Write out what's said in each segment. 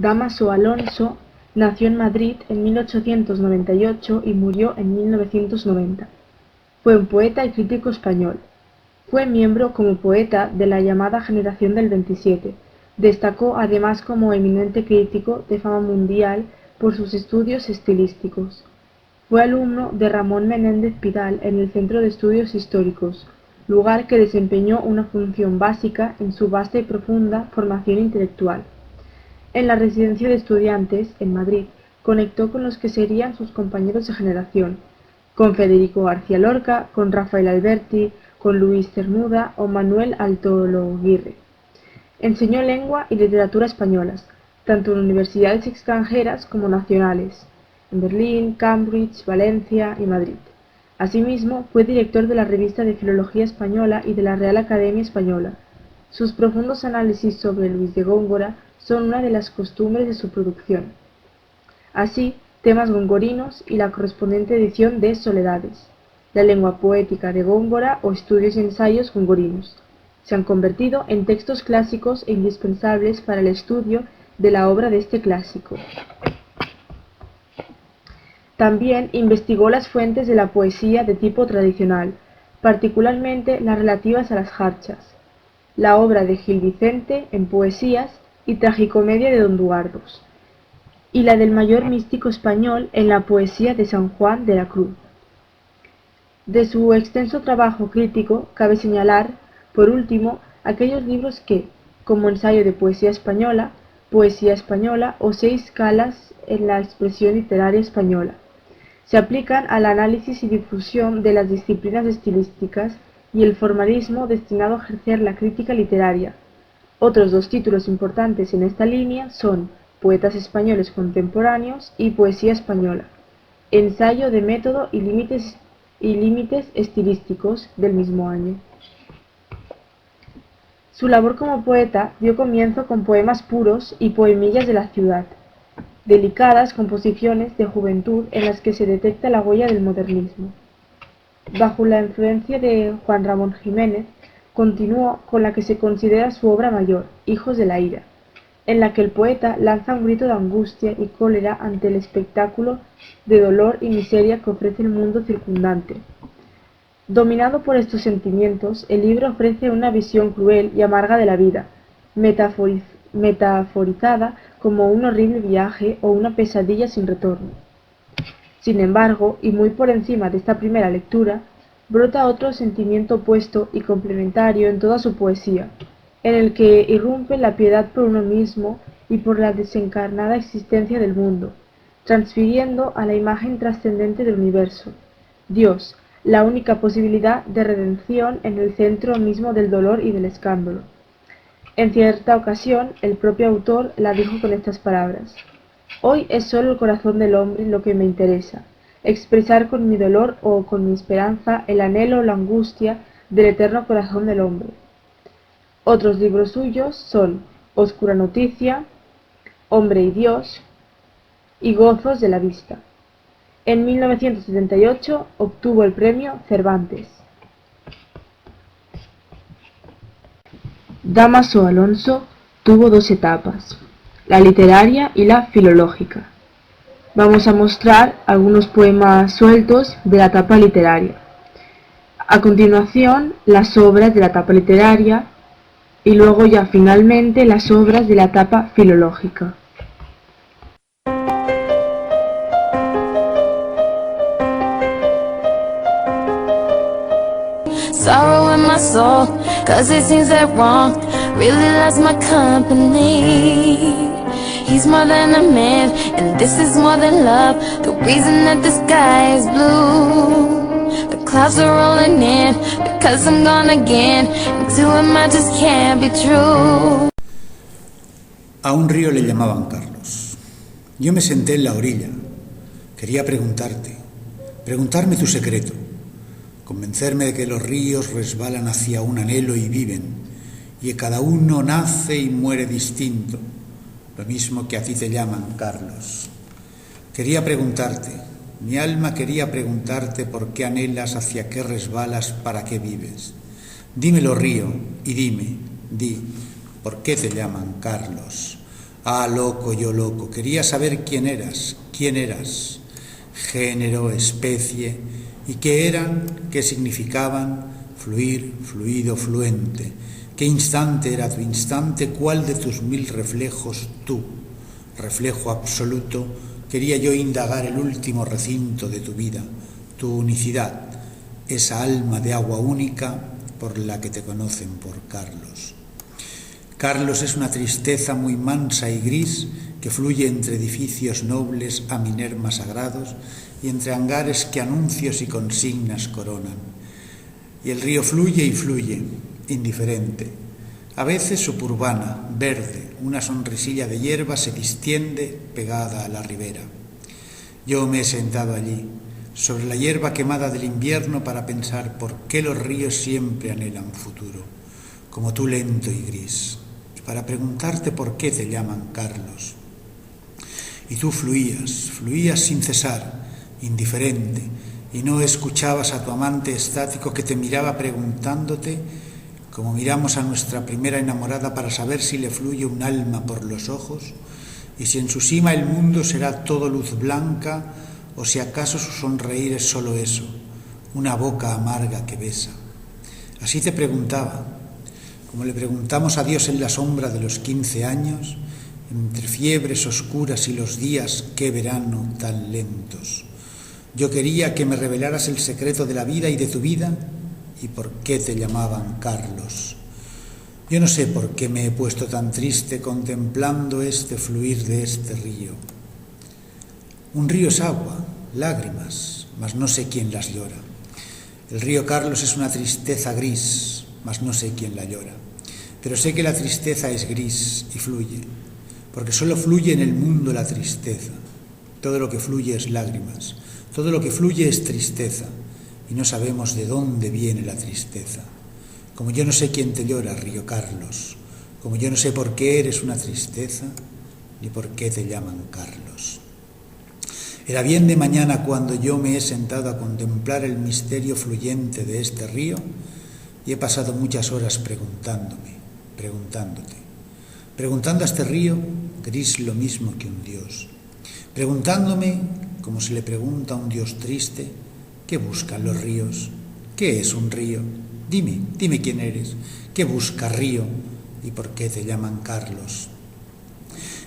Dámaso Alonso nació en Madrid en 1898 y murió en 1990. Fue un poeta y crítico español. Fue miembro como poeta de la llamada Generación del 27. Destacó además como eminente crítico de fama mundial por sus estudios estilísticos. Fue alumno de Ramón Menéndez Pidal en el Centro de Estudios Históricos, lugar que desempeñó una función básica en su vasta y profunda formación intelectual. En la residencia de estudiantes, en Madrid, conectó con los que serían sus compañeros de generación, con Federico García Lorca, con Rafael Alberti, con Luis Cernuda o Manuel Altolaguirre. Enseñó lengua y literatura españolas, tanto en universidades extranjeras como nacionales, en Berlín, Cambridge, Valencia y Madrid. Asimismo, fue director de la Revista de Filología Española y de la Real Academia Española. Sus profundos análisis sobre Luis de Góngora son una de las costumbres de su producción. Así, temas gongorinos y la correspondiente edición de Soledades, la lengua poética de Góngora o estudios y ensayos gongorinos, se han convertido en textos clásicos e indispensables para el estudio de la obra de este clásico. También investigó las fuentes de la poesía de tipo tradicional, particularmente las relativas a las jarchas, la obra de Gil Vicente en poesías y tragicomedia de Don Duardos, y la del mayor místico español en la poesía de San Juan de la Cruz. De su extenso trabajo crítico cabe señalar, por último, aquellos libros que, como Ensayo de Poesía Española o 6 escalas en la expresión literaria española, se aplican al análisis y difusión de las disciplinas estilísticas y el formalismo destinado a ejercer la crítica literaria. Otros 2 títulos importantes en esta línea son Poetas españoles contemporáneos y Poesía española, Ensayo de método y límites estilísticos del mismo año. Su labor como poeta dio comienzo con poemas puros y poemillas de la ciudad, delicadas composiciones de juventud en las que se detecta la huella del modernismo. Bajo la influencia de Juan Ramón Jiménez, continuó con la que se considera su obra mayor, Hijos de la Ira, en la que el poeta lanza un grito de angustia y cólera ante el espectáculo de dolor y miseria que ofrece el mundo circundante. Dominado por estos sentimientos, el libro ofrece una visión cruel y amarga de la vida, metaforizada como un horrible viaje o una pesadilla sin retorno. Sin embargo, y muy por encima de esta primera lectura, brota otro sentimiento opuesto y complementario en toda su poesía, en el que irrumpe la piedad por uno mismo y por la desencarnada existencia del mundo, transfiriendo a la imagen trascendente del universo, Dios, la única posibilidad de redención en el centro mismo del dolor y del escándalo. En cierta ocasión, el propio autor la dijo con estas palabras: «Hoy es solo el corazón del hombre lo que me interesa, expresar con mi dolor o con mi esperanza el anhelo o la angustia del eterno corazón del hombre». Otros libros suyos son Oscura Noticia, Hombre y Dios y Gozos de la Vista. En 1978 obtuvo el premio Cervantes. Dámaso Alonso tuvo 2 etapas, la literaria y la filológica. Vamos a mostrar algunos poemas sueltos de la etapa literaria. A continuación, las obras de la etapa literaria y luego ya finalmente las obras de la etapa filológica. Sorrow in my soul, cause it seems that wrong really loves my company. He's more than a man, and this is more than love. The reason that the sky is blue, the clouds are rolling in, because I'm gone again, and to him I just can't be true. A un río le llamaban Carlos. Yo me senté en la orilla. Quería preguntarme tu secreto, convencerme de que los ríos resbalan hacia un anhelo y viven, y que cada uno nace y muere distinto, lo mismo que a ti te llaman Carlos. Quería preguntarte, mi alma quería preguntarte por qué anhelas, hacia qué resbalas, para qué vives. Dímelo, río, y di, ¿por qué te llaman Carlos? Ah, loco, yo loco, quería saber quién eras, género, especie, y qué eran, qué significaban, fluir, fluido, fluente, qué instante era tu instante, cuál de tus mil reflejos tú, reflejo absoluto, quería yo indagar el último recinto de tu vida, tu unicidad, esa alma de agua única por la que te conocen por Carlos. Carlos es una tristeza muy mansa y gris que fluye entre edificios nobles a Minerva sagrados y entre hangares que anuncios y consignas coronan. Y el río fluye y fluye, indiferente. A veces suburbana, verde, una sonrisilla de hierba se distiende pegada a la ribera. Yo me he sentado allí, sobre la hierba quemada del invierno, para pensar por qué los ríos siempre anhelan futuro, como tú lento y gris, y para preguntarte por qué te llaman Carlos. Y tú fluías sin cesar, indiferente, y no escuchabas a tu amante estático que te miraba preguntándote, como miramos a nuestra primera enamorada para saber si le fluye un alma por los ojos, y si en su cima el mundo será todo luz blanca, o si acaso su sonreír es solo eso, una boca amarga que besa. Así te preguntaba, como le preguntamos a Dios en la sombra de los 15 años, entre fiebres oscuras y los días, qué verano tan lentos. Yo quería que me revelaras el secreto de la vida y de tu vida, y por qué te llamaban Carlos. Yo no sé por qué me he puesto tan triste contemplando este fluir de este río. Un río es agua, lágrimas, mas no sé quién las llora. El río Carlos es una tristeza gris, mas no sé quién la llora. Pero sé que la tristeza es gris y fluye, porque solo fluye en el mundo la tristeza. Todo lo que fluye es lágrimas, todo lo que fluye es tristeza, y no sabemos de dónde viene la tristeza. Como yo no sé quién te llora, río Carlos, como yo no sé por qué eres una tristeza, ni por qué te llaman Carlos. Era bien de mañana cuando yo me he sentado a contemplar el misterio fluyente de este río, y he pasado muchas horas preguntando a este río, gris lo mismo que un dios, preguntándome, como se le pregunta a un dios triste, ¿qué buscan los ríos? ¿Qué es un río? Dime quién eres, ¿qué busca río y por qué te llaman Carlos?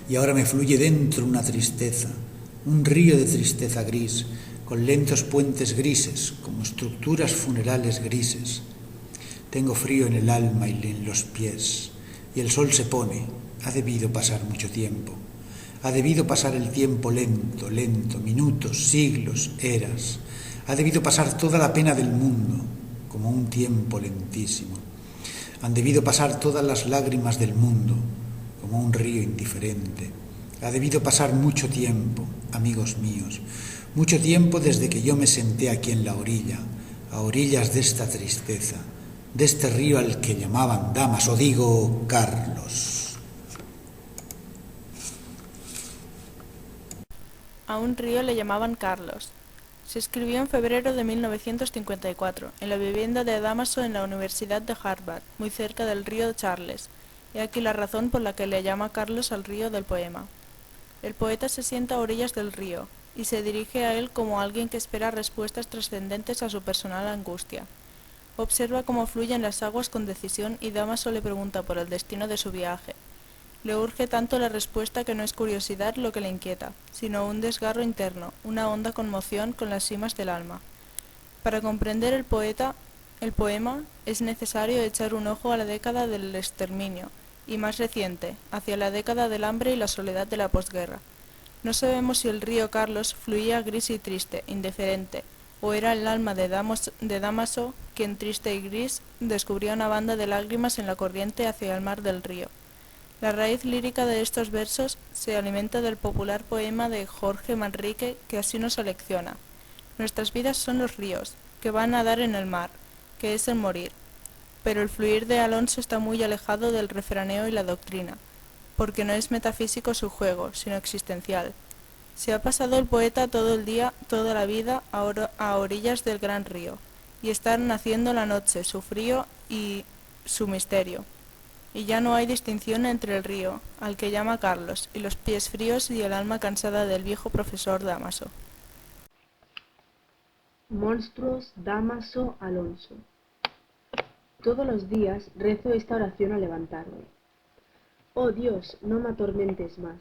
Y ahora me fluye dentro una tristeza, un río de tristeza gris, con lentos puentes grises, como estructuras funerales grises. Tengo frío en el alma y en los pies, y el sol se pone. Ha debido pasar mucho tiempo. Ha debido pasar el tiempo lento, minutos, siglos, eras. Ha debido pasar toda la pena del mundo, como un tiempo lentísimo. Han debido pasar todas las lágrimas del mundo, como un río indiferente. Ha debido pasar mucho tiempo, amigos míos, mucho tiempo desde que yo me senté aquí en la orilla, a orillas de esta tristeza, de este río al que llamaban Damas, o digo, Carlos. A un río le llamaban Carlos. Se escribió en febrero de 1954, en la vivienda de Damaso en la Universidad de Harvard, muy cerca del río Charles. He aquí la razón por la que le llama Carlos al río del poema. El poeta se sienta a orillas del río, y se dirige a él como alguien que espera respuestas trascendentes a su personal angustia. Observa cómo fluyen las aguas con decisión y Damaso le pregunta por el destino de su viaje. Le urge tanto la respuesta que no es curiosidad lo que le inquieta, sino un desgarro interno, una honda conmoción con las cimas del alma. Para comprender el poema, es necesario echar un ojo a la década del exterminio, y más reciente, hacia la década del hambre y la soledad de la posguerra. No sabemos si el río Carlos fluía gris y triste, indiferente, o era el alma de Damaso quien, triste y gris, descubría una banda de lágrimas en la corriente hacia el mar del río. La raíz lírica de estos versos se alimenta del popular poema de Jorge Manrique que así nos alecciona. Nuestras vidas son los ríos, que van a dar en el mar, que es el morir. Pero el fluir de Alonso está muy alejado del refraneo y la doctrina, porque no es metafísico su juego, sino existencial. Se ha pasado el poeta todo el día, toda la vida, a orillas del gran río, y está naciendo la noche, su frío y su misterio. y ya no hay distinción entre el río, al que llama Carlos, y los pies fríos y el alma cansada del viejo profesor Dámaso. Monstruos Dámaso Alonso. Todos los días rezo esta oración al levantarme. Oh Dios, no me atormentes más.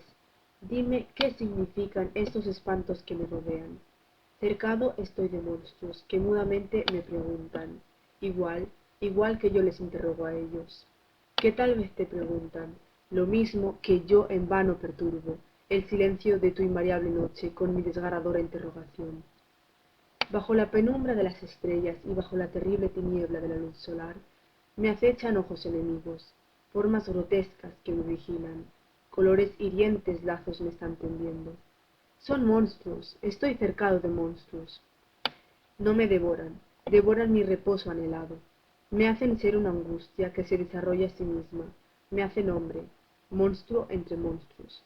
Dime qué significan estos espantos que me rodean. Cercado estoy de monstruos que mudamente me preguntan, igual que yo les interrogo a ellos, que tal vez te preguntan, lo mismo que yo en vano perturbo, el silencio de tu invariable noche con mi desgarradora interrogación. Bajo la penumbra de las estrellas y bajo la terrible tiniebla de la luz solar, me acechan ojos enemigos, formas grotescas que me vigilan, colores hirientes lazos me están tendiendo. Son monstruos, estoy cercado de monstruos. No me devoran, devoran mi reposo anhelado. Me hacen ser una angustia que se desarrolla a sí misma. Me hacen hombre, monstruo entre monstruos.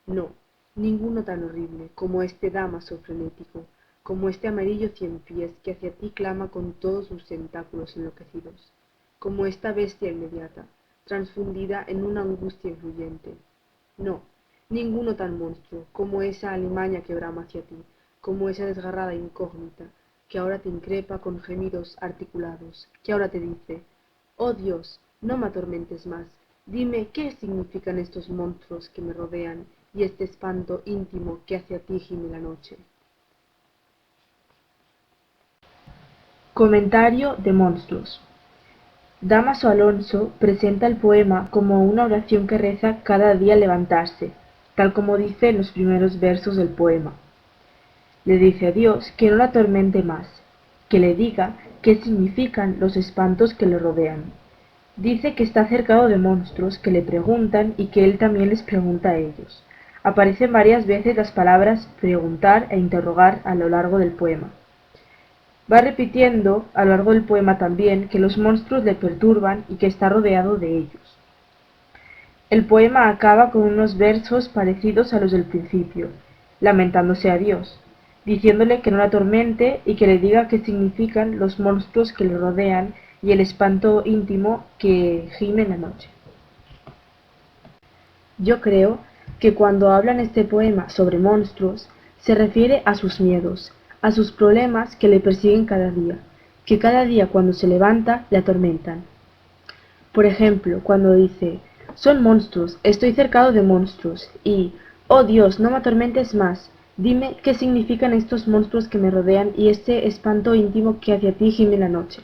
No, ninguno tan horrible como este Dámaso frenético, como este amarillo cien pies que hacia ti clama con todos sus tentáculos enloquecidos, como esta bestia inmediata, transfundida en una angustia influyente. No, ninguno tan monstruo como esa alimaña que brama hacia ti, como esa desgarrada incógnita, que ahora te increpa con gemidos articulados, que ahora te dice, oh Dios, no me atormentes más, dime qué significan estos monstruos que me rodean y este espanto íntimo que hacia ti gime la noche. Comentario de monstruos. Dámaso Alonso presenta el poema como una oración que reza cada día al levantarse, tal como dice en los primeros versos del poema. Le dice a Dios que no la atormente más, que le diga qué significan los espantos que le rodean. Dice que está cercado de monstruos que le preguntan y que él también les pregunta a ellos. Aparecen varias veces las palabras preguntar e interrogar a lo largo del poema. Va repitiendo a lo largo del poema también que los monstruos le perturban y que está rodeado de ellos. El poema acaba con unos versos parecidos a los del principio, lamentándose a Dios, diciéndole que no la atormente y que le diga qué significan los monstruos que le rodean y el espanto íntimo que gime en la noche. Yo creo que cuando habla en este poema sobre monstruos, se refiere a sus miedos, a sus problemas que le persiguen cada día, que cada día cuando se levanta le atormentan. Por ejemplo, cuando dice, son monstruos, estoy cercado de monstruos, y, oh Dios, no me atormentes más, dime qué significan estos monstruos que me rodean y este espanto íntimo que hacia ti gime la noche.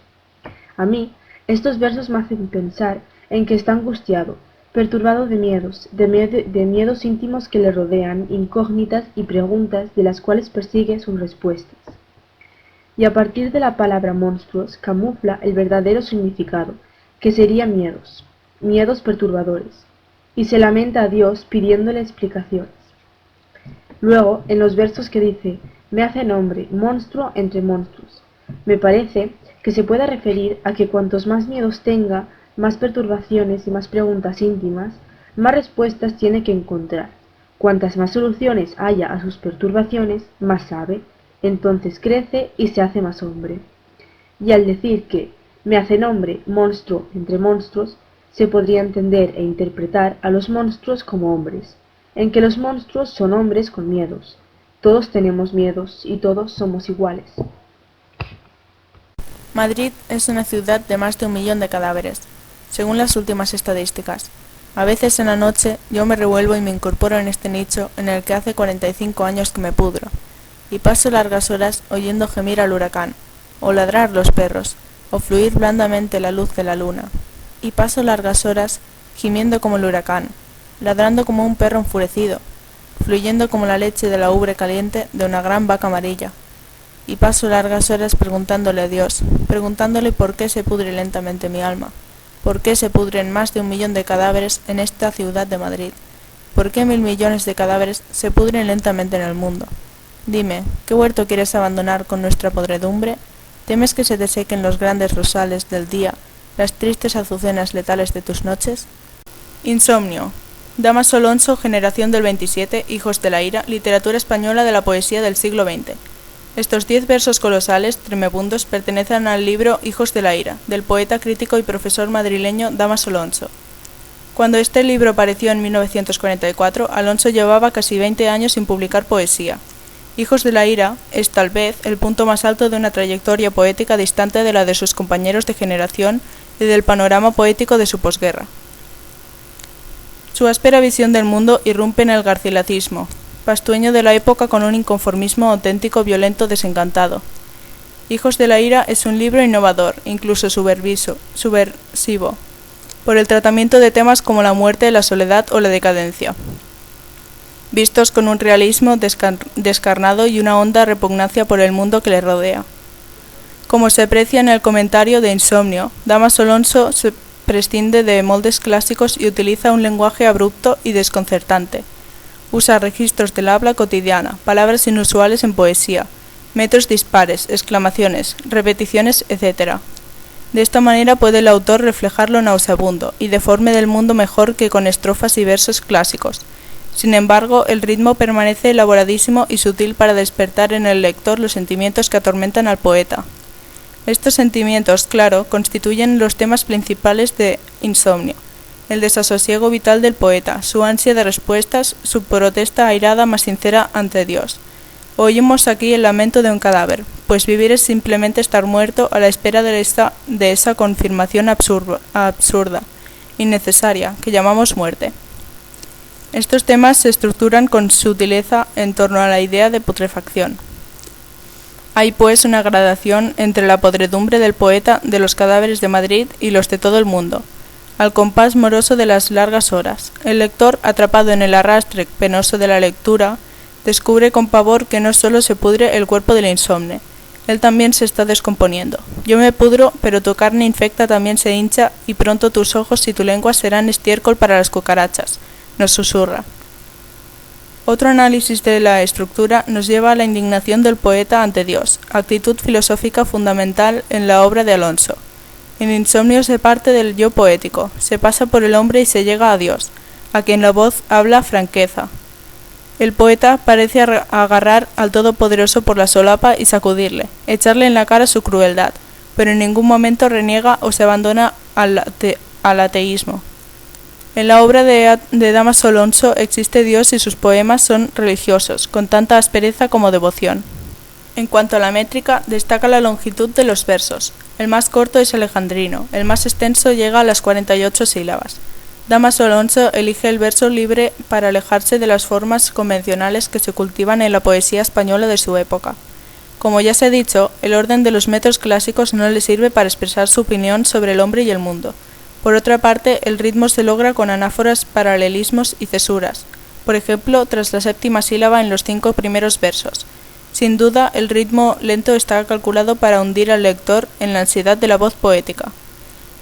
A mí, estos versos me hacen pensar en que está angustiado, perturbado de miedos íntimos que le rodean, incógnitas y preguntas de las cuales persigue sus respuestas. Y a partir de la palabra monstruos camufla el verdadero significado, que serían miedos perturbadores, y se lamenta a Dios pidiéndole explicaciones. Luego, en los versos que dice, me hacen hombre, monstruo entre monstruos, me parece que se puede referir a que cuantos más miedos tenga, más perturbaciones y más preguntas íntimas, más respuestas tiene que encontrar. Cuantas más soluciones haya a sus perturbaciones, más sabe, entonces crece y se hace más hombre. Y al decir que me hacen hombre, monstruo entre monstruos, se podría entender e interpretar a los monstruos como hombres, en que los monstruos son hombres con miedos. Todos tenemos miedos y todos somos iguales. Madrid es una ciudad de más de 1 millón de cadáveres, según las últimas estadísticas. A veces en la noche yo me revuelvo y me incorporo en este nicho en el que hace 45 años que me pudro, y paso largas horas oyendo gemir al huracán, o ladrar los perros, o fluir blandamente la luz de la luna, y paso largas horas gimiendo como el huracán, ladrando como un perro enfurecido, fluyendo como la leche de la ubre caliente de una gran vaca amarilla, y paso largas horas preguntándole a Dios, preguntándole por qué se pudre lentamente mi alma, por qué se pudren más de 1 millón de cadáveres en esta ciudad de Madrid, por qué 1000 millones de cadáveres se pudren lentamente en el mundo. Dime, ¿qué huerto quieres abandonar con nuestra podredumbre? ¿Temes que se te sequen los grandes rosales del día, las tristes azucenas letales de tus noches? Insomnio. Dámaso Alonso, generación del 27, hijos de la ira, literatura española de la poesía del siglo XX. Estos 10 versos colosales, tremebundos, pertenecen al libro Hijos de la ira, del poeta, crítico y profesor madrileño Dámaso Alonso. Cuando este libro apareció en 1944, Alonso llevaba casi 20 años sin publicar poesía. Hijos de la ira es tal vez el punto más alto de una trayectoria poética distante de la de sus compañeros de generación y del panorama poético de su posguerra. Su áspera visión del mundo irrumpe en el garcilatismo, pastueño de la época con un inconformismo auténtico, violento, desencantado. Hijos de la ira es un libro innovador, incluso subversivo, por el tratamiento de temas como la muerte, la soledad o la decadencia, vistos con un realismo descarnado y una honda repugnancia por el mundo que le rodea. Como se aprecia en el comentario de Insomnio, Dámaso Alonso se prescinde de moldes clásicos y utiliza un lenguaje abrupto y desconcertante. Usa registros del habla cotidiana, palabras inusuales en poesía, metros dispares, exclamaciones, repeticiones, etc. De esta manera puede el autor reflejar lo nauseabundo y deforme del mundo mejor que con estrofas y versos clásicos. Sin embargo, el ritmo permanece elaboradísimo y sutil para despertar en el lector los sentimientos que atormentan al poeta. Estos sentimientos, claro, constituyen los temas principales de Insomnio: el desasosiego vital del poeta, su ansia de respuestas, su protesta airada más sincera ante Dios. Oímos aquí el lamento de un cadáver, pues vivir es simplemente estar muerto a la espera de esa confirmación absurda, innecesaria, que llamamos muerte. Estos temas se estructuran con sutileza en torno a la idea de putrefacción. Hay pues una gradación entre la podredumbre del poeta de los cadáveres de Madrid y los de todo el mundo, al compás moroso de las largas horas. El lector, atrapado en el arrastre penoso de la lectura, descubre con pavor que no solo se pudre el cuerpo del insomne, él también se está descomponiendo. Yo me pudro, pero tu carne infecta también se hincha, y pronto tus ojos y tu lengua serán estiércol para las cucarachas, nos susurra. Otro análisis de la estructura nos lleva a la indignación del poeta ante Dios, actitud filosófica fundamental en la obra de Alonso. En Insomnio se parte del yo poético, se pasa por el hombre y se llega a Dios, a quien la voz habla franqueza. El poeta parece agarrar al Todopoderoso por la solapa y sacudirle, echarle en la cara su crueldad, pero en ningún momento reniega o se abandona al ateísmo. En la obra de Dámaso Alonso existe Dios y sus poemas son religiosos, con tanta aspereza como devoción. En cuanto a la métrica, destaca la longitud de los versos. El más corto es alejandrino, el más extenso llega a las 48 sílabas. Dámaso Alonso elige el verso libre para alejarse de las formas convencionales que se cultivan en la poesía española de su época. Como ya se ha dicho, el orden de los metros clásicos no le sirve para expresar su opinión sobre el hombre y el mundo. Por otra parte, el ritmo se logra con anáforas, paralelismos y cesuras, por ejemplo, tras la séptima sílaba en los 5 primeros versos. Sin duda, el ritmo lento está calculado para hundir al lector en la ansiedad de la voz poética.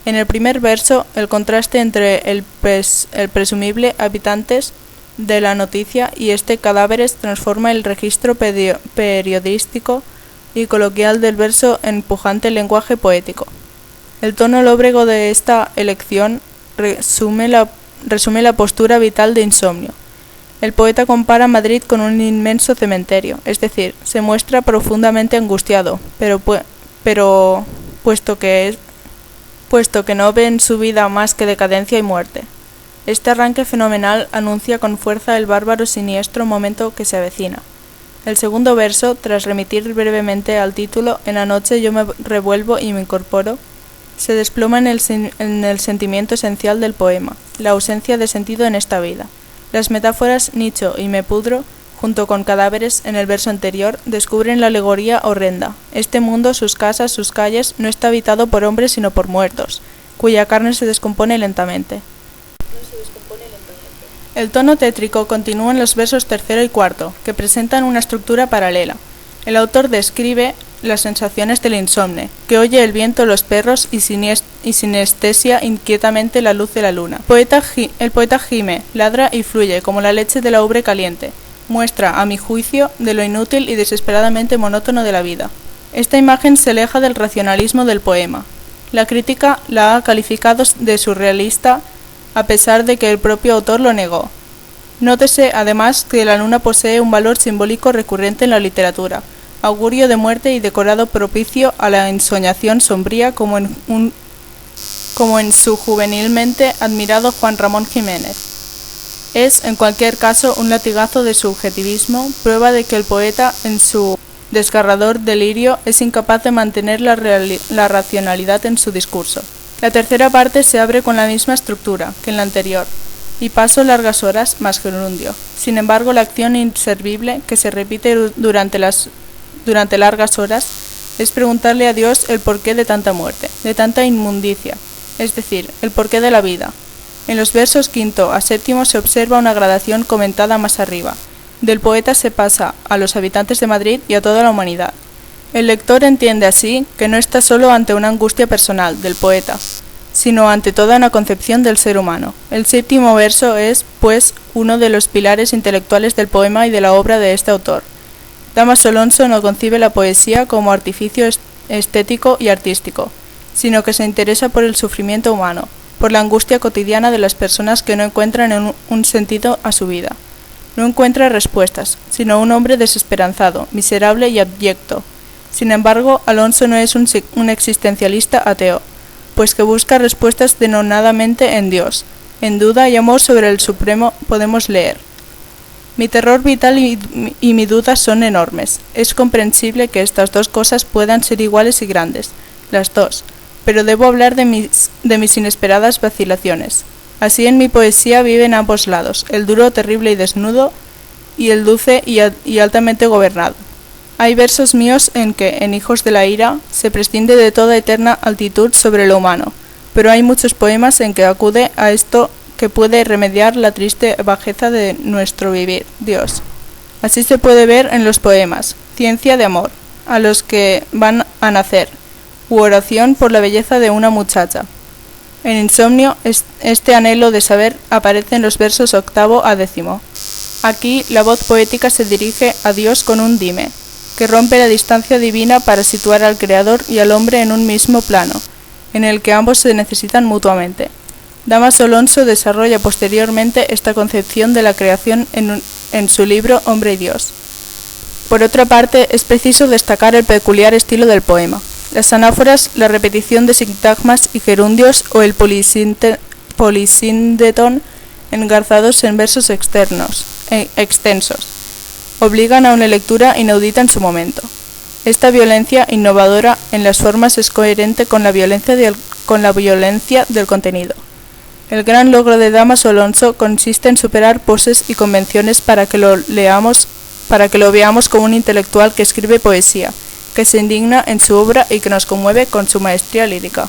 En el primer verso, el contraste entre el presumible habitantes de la noticia y cadáveres transforma el registro periodístico y coloquial del verso en pujante lenguaje poético. El tono lóbrego de esta elección resume la postura vital de Insomnio. El poeta compara Madrid con un inmenso cementerio, es decir, se muestra profundamente angustiado, pero puesto que no ve en su vida más que decadencia y muerte. Este arranque fenomenal anuncia con fuerza el bárbaro siniestro momento que se avecina. El segundo verso, tras remitir brevemente al título "En la noche yo me revuelvo y me incorporo", se desploma en el sentimiento esencial del poema, la ausencia de sentido en esta vida. Las metáforas nicho y me pudro, junto con cadáveres en el verso anterior, descubren la alegoría horrenda. Este mundo, sus casas, sus calles, no está habitado por hombres sino por muertos, cuya carne se descompone lentamente. El tono tétrico continúa en los versos tercero y cuarto, que presentan una estructura paralela. El autor describe las sensaciones del insomne, que oye el viento, los perros y sinestesia inquietamente la luz de la luna. El poeta gime, ladra y fluye como la leche de la ubre caliente. Muestra, a mi juicio, de lo inútil y desesperadamente monótono de la vida. Esta imagen se aleja del racionalismo del poema. La crítica la ha calificado de surrealista, a pesar de que el propio autor lo negó. Nótese, además, que la luna posee un valor simbólico recurrente en la literatura, augurio de muerte y decorado propicio a la ensoñación sombría como como en su juvenilmente admirado Juan Ramón Jiménez. Es, en cualquier caso, un latigazo de subjetivismo, prueba de que el poeta, en su desgarrador delirio, es incapaz de mantener la racionalidad en su discurso. La tercera parte se abre con la misma estructura que en la anterior, y paso largas horas más gerundio. Sin embargo, la acción inservible que se repite durante largas horas es preguntarle a Dios el porqué de tanta muerte, de tanta inmundicia, es decir, el porqué de la vida. En los versos 5 a 7 se observa una gradación comentada más arriba. Del poeta se pasa a los habitantes de Madrid y a toda la humanidad. El lector entiende así que no está solo ante una angustia personal del poeta, sino ante toda una concepción del ser humano. El 7 verso es, pues, uno de los pilares intelectuales del poema y de la obra de este autor. Dámaso Alonso no concibe la poesía como artificio estético y artístico, sino que se interesa por el sufrimiento humano, por la angustia cotidiana de las personas que no encuentran un sentido a su vida. No encuentra respuestas, sino un hombre desesperanzado, miserable y abyecto. Sin embargo, Alonso no es un existencialista ateo, pues que busca respuestas denodadamente en Dios. En Duda y Amor sobre el Supremo podemos leer: mi terror vital y mi duda son enormes. Es comprensible que estas dos cosas puedan ser iguales y grandes, las dos, pero debo hablar de mis inesperadas vacilaciones. Así en mi poesía viven ambos lados, el duro, terrible y desnudo, y el dulce y altamente gobernado. Hay versos míos en que, en Hijos de la Ira, se prescinde de toda eterna altitud sobre lo humano, pero hay muchos poemas en que acude a esto que puede remediar la triste bajeza de nuestro vivir, Dios. Así se puede ver en los poemas: Ciencia de amor, a los que van a nacer, u Oración por la belleza de una muchacha. En Insomnio, este anhelo de saber aparece en los versos 8 a 10. Aquí la voz poética se dirige a Dios con un dime, que rompe la distancia divina para situar al Creador y al hombre en un mismo plano, en el que ambos se necesitan mutuamente. Dámaso Alonso desarrolla posteriormente esta concepción de la creación en su libro Hombre y Dios. Por otra parte, es preciso destacar el peculiar estilo del poema. Las anáforas, la repetición de sintagmas y gerundios o el polisíndeton engarzados en versos extensos obligan a una lectura inaudita en su momento. Esta violencia innovadora en las formas es coherente con la violencia del contenido. El gran logro de Dámaso Alonso consiste en superar poses y convenciones para que lo veamos como un intelectual que escribe poesía, que se indigna en su obra y que nos conmueve con su maestría lírica.